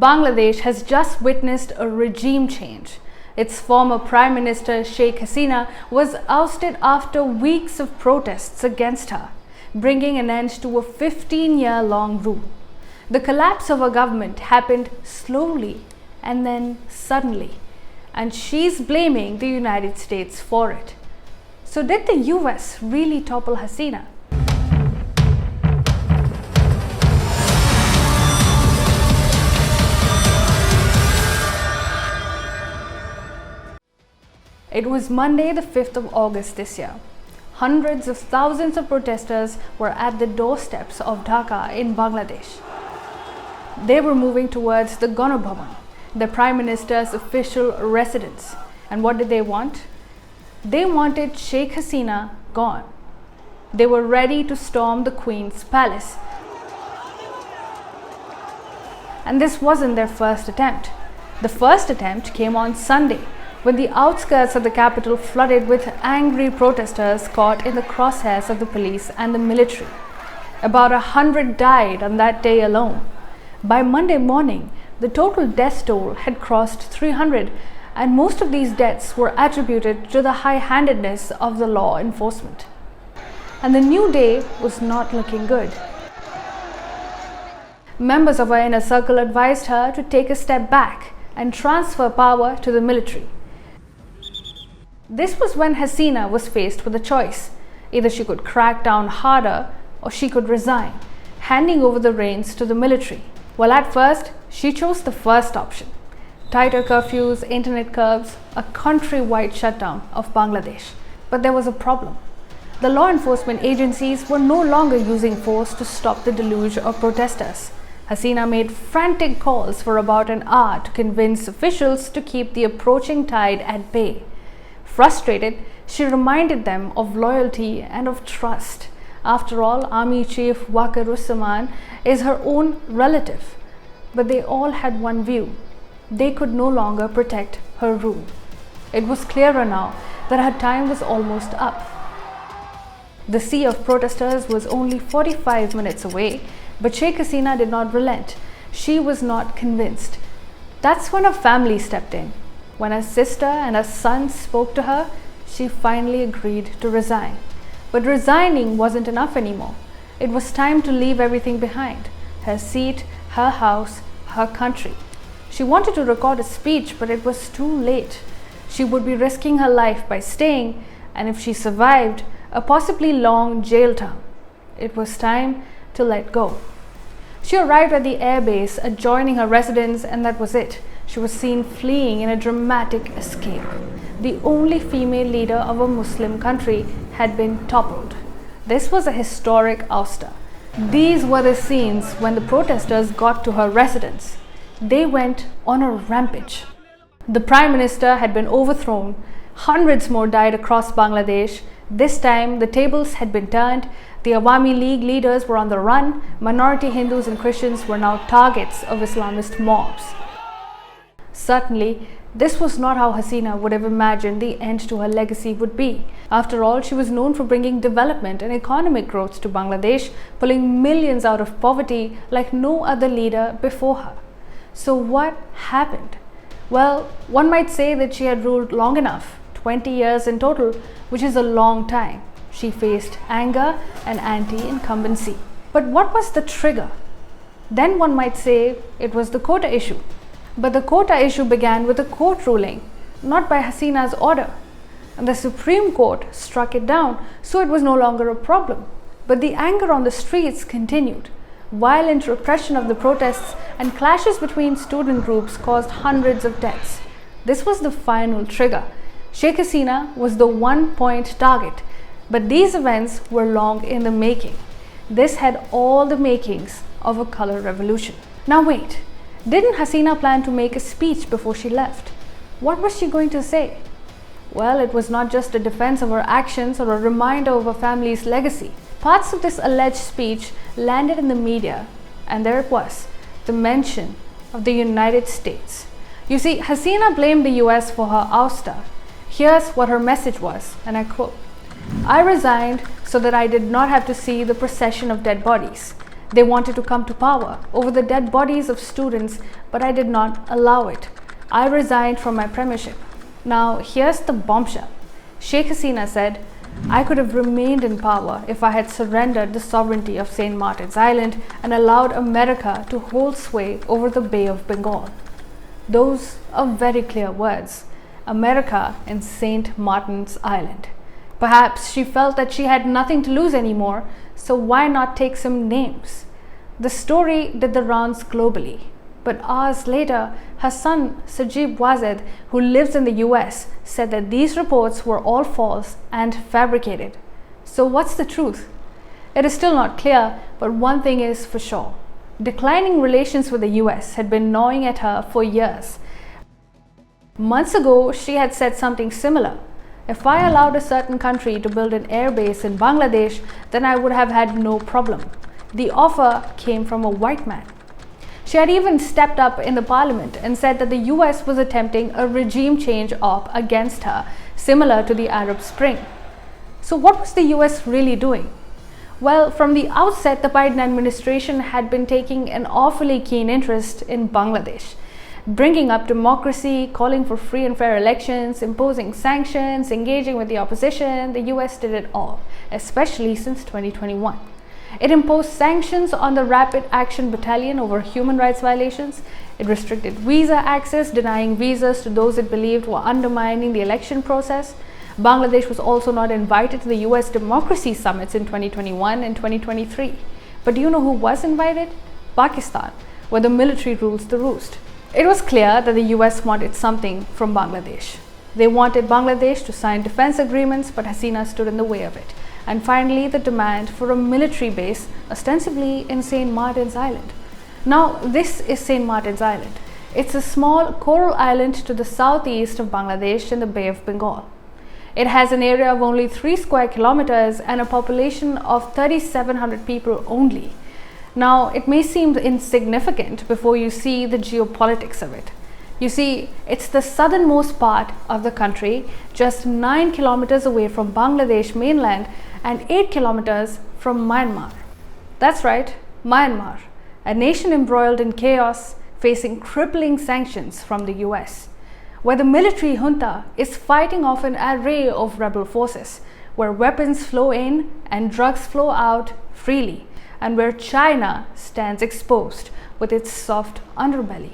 Bangladesh has just witnessed a regime change. Its former Prime Minister Sheikh Hasina was ousted after weeks of protests against her, bringing an end to a 15-year-long rule. The collapse of her government happened slowly and then suddenly, and she's blaming the United States for it. So did the US really topple Hasina? It was Monday, the 5th of August this year. Hundreds of thousands of protesters were at the doorsteps of Dhaka in Bangladesh. They were moving towards the Gonobhobon, the Prime Minister's official residence. And what did they want? They wanted Sheikh Hasina gone. They were ready to storm the Queen's palace. And this wasn't their first attempt. The first attempt came on Sunday, when the outskirts of the capital flooded with angry protesters caught in the crosshairs of the police and the military. About 100 died on that day alone. By Monday morning, the total death toll had crossed 300, and most of these deaths were attributed to the high-handedness of the law enforcement. And the new day was not looking good. Members of her inner circle advised her to take a step back and transfer power to the military. This was when Hasina was faced with a choice. Either she could crack down harder or she could resign, handing over the reins to the military. Well, at first, she chose the first option. Tighter curfews, internet curbs, a countrywide shutdown of Bangladesh. But there was a problem. The law enforcement agencies were no longer using force to stop the deluge of protesters. Hasina made frantic calls for about an hour to convince officials to keep the approaching tide at bay. Frustrated, she reminded them of loyalty and of trust. After all, Army Chief Wakar is her own relative. But they all had one view. They could no longer protect her rule. It was clearer now that her time was almost up. The sea of protesters was only 45 minutes away, but Sheikh Hasina did not relent. She was not convinced. That's when her family stepped in. When her sister and her son spoke to her, she finally agreed to resign. But resigning wasn't enough anymore. It was time to leave everything behind: her seat, her house, her country. She wanted to record a speech, but it was too late. She would be risking her life by staying, and if she survived, a possibly long jail term. It was time to let go. She arrived at the airbase adjoining her residence, and that was it. She was seen fleeing in a dramatic escape. The only female leader of a Muslim country had been toppled. This was a historic ouster. These were the scenes when the protesters got to her residence. They went on a rampage. The Prime Minister had been overthrown. Hundreds more died across Bangladesh. This time, the tables had been turned. The Awami League leaders were on the run. Minority Hindus and Christians were now targets of Islamist mobs. Certainly, this was not how Hasina would have imagined the end to her legacy would be. After all, she was known for bringing development and economic growth to Bangladesh, pulling millions out of poverty like no other leader before her. So what happened? Well, one might say that she had ruled long enough, 20 years in total, which is a long time. She faced anger and anti-incumbency. But what was the trigger? Then one might say it was the quota issue. But the quota issue began with a court ruling, not by Hasina's order. And the Supreme Court struck it down, so it was no longer a problem. But the anger on the streets continued. Violent repression of the protests and clashes between student groups caused hundreds of deaths. This was the final trigger. Sheikh Hasina was the one-point target, but these events were long in the making. This had all the makings of a color revolution. Now wait. Didn't Hasina plan to make a speech before she left? What was she going to say? Well, it was not just a defense of her actions or a reminder of her family's legacy. Parts of this alleged speech landed in the media, and there it was, the mention of the United States. You see, Hasina blamed the US for her ouster. Here's what her message was, and I quote, "I resigned so that I did not have to see the procession of dead bodies. They wanted to come to power over the dead bodies of students, but I did not allow it. I resigned from my premiership. Now, here's the bombshell. Sheikh Hasina said, I could have remained in power if I had surrendered the sovereignty of St. Martin's Island and allowed America to hold sway over the Bay of Bengal. Those are very clear words. America and St. Martin's Island. Perhaps she felt that she had nothing to lose anymore, so why not take some names? The story did the rounds globally. But hours later, her son Sajib Wazed, who lives in the US, said that these reports were all false and fabricated. So what's the truth? It is still not clear, but one thing is for sure. Declining relations with the US had been gnawing at her for years. Months ago, she had said something similar. If I allowed a certain country to build an airbase in Bangladesh, then I would have had no problem. The offer came from a white man. She had even stepped up in the parliament and said that the US was attempting a regime change op against her, similar to the Arab Spring. So what was the US really doing? Well, from the outset, the Biden administration had been taking an awfully keen interest in Bangladesh, bringing up democracy, calling for free and fair elections, imposing sanctions, engaging with the opposition. The US did it all, especially since 2021. It imposed sanctions on the Rapid Action Battalion over human rights violations. It restricted visa access, denying visas to those it believed were undermining the election process. Bangladesh was also not invited to the US democracy summits in 2021 and 2023. But do you know who was invited? Pakistan, where the military rules the roost. It was clear that the US wanted something from Bangladesh. They wanted Bangladesh to sign defense agreements, but Hasina stood in the way of it. And finally, the demand for a military base, ostensibly in St. Martin's Island. Now, this is St. Martin's Island. It's a small coral island to the southeast of Bangladesh in the Bay of Bengal. It has an area of only 3 square kilometers and a population of 3,700 people only. Now, it may seem insignificant before you see the geopolitics of it. You see, it's the southernmost part of the country, just 9 kilometers away from Bangladesh mainland and 8 kilometers from Myanmar. That's right, Myanmar, a nation embroiled in chaos, facing crippling sanctions from the US, where the military junta is fighting off an array of rebel forces, where weapons flow in and drugs flow out freely, and where China stands exposed with its soft underbelly.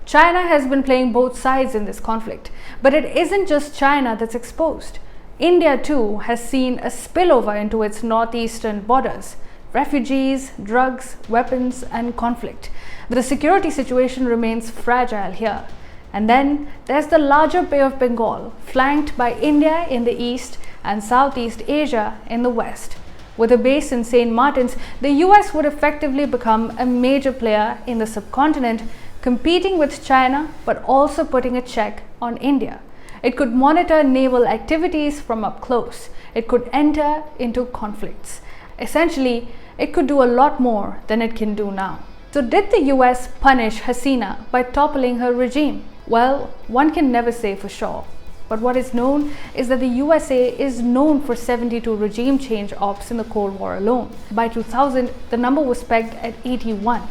China has been playing both sides in this conflict, but it isn't just China that's exposed. India too has seen a spillover into its northeastern borders. Refugees, drugs, weapons, and conflict. The security situation remains fragile here. And then there's the larger Bay of Bengal, flanked by India in the east and Southeast Asia in the west. With a base in St. Martin's, the US would effectively become a major player in the subcontinent, competing with China but also putting a check on India. It could monitor naval activities from up close. It could enter into conflicts. Essentially, it could do a lot more than it can do now. So did the US punish Hasina by toppling her regime? Well, one can never say for sure. But what is known is that the USA is known for 72 regime change ops in the Cold War alone. By 2000, the number was pegged at 81,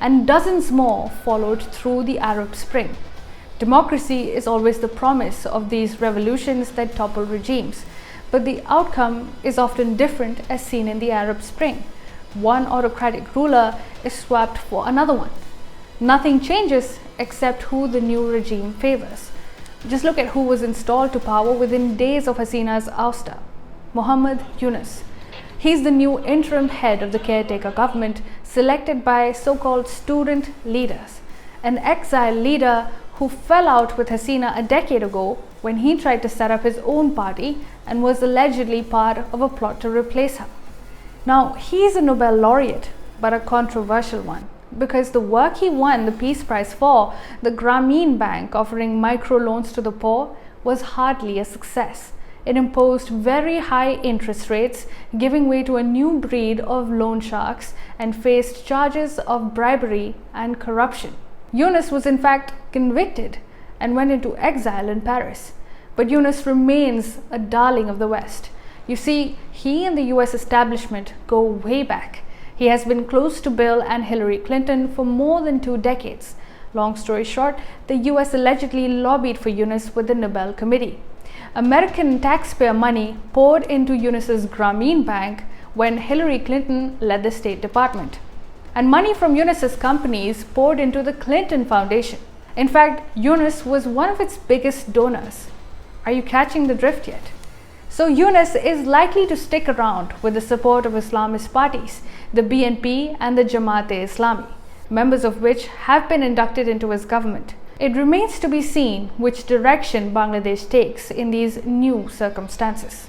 and dozens more followed through the Arab Spring. Democracy is always the promise of these revolutions that topple regimes, but the outcome is often different, as seen in the Arab Spring. One autocratic ruler is swapped for another one. Nothing changes except who the new regime favors. Just look at who was installed to power within days of Hasina's ouster. Mohammed Yunus. He's the new interim head of the caretaker government, selected by so-called student leaders. An exile leader who fell out with Hasina a decade ago when he tried to set up his own party and was allegedly part of a plot to replace her. Now, he's a Nobel laureate, but a controversial one, because the work he won the Peace Prize for, the Grameen Bank offering microloans to the poor, was hardly a success. It imposed very high interest rates, giving way to a new breed of loan sharks, and faced charges of bribery and corruption. Yunus was in fact convicted and went into exile in Paris. But Yunus remains a darling of the West. You see, he and the US establishment go way back. He has been close to Bill and Hillary Clinton for more than 2 decades. Long story short, the US allegedly lobbied for Yunus with the Nobel Committee. American taxpayer money poured into Yunus's Grameen Bank when Hillary Clinton led the State Department. And money from Yunus's companies poured into the Clinton Foundation. In fact, Yunus was one of its biggest donors. Are you catching the drift yet? So Yunus is likely to stick around with the support of Islamist parties, the BNP and the Jamaat-e-Islami, members of which have been inducted into his government. It remains to be seen which direction Bangladesh takes in these new circumstances.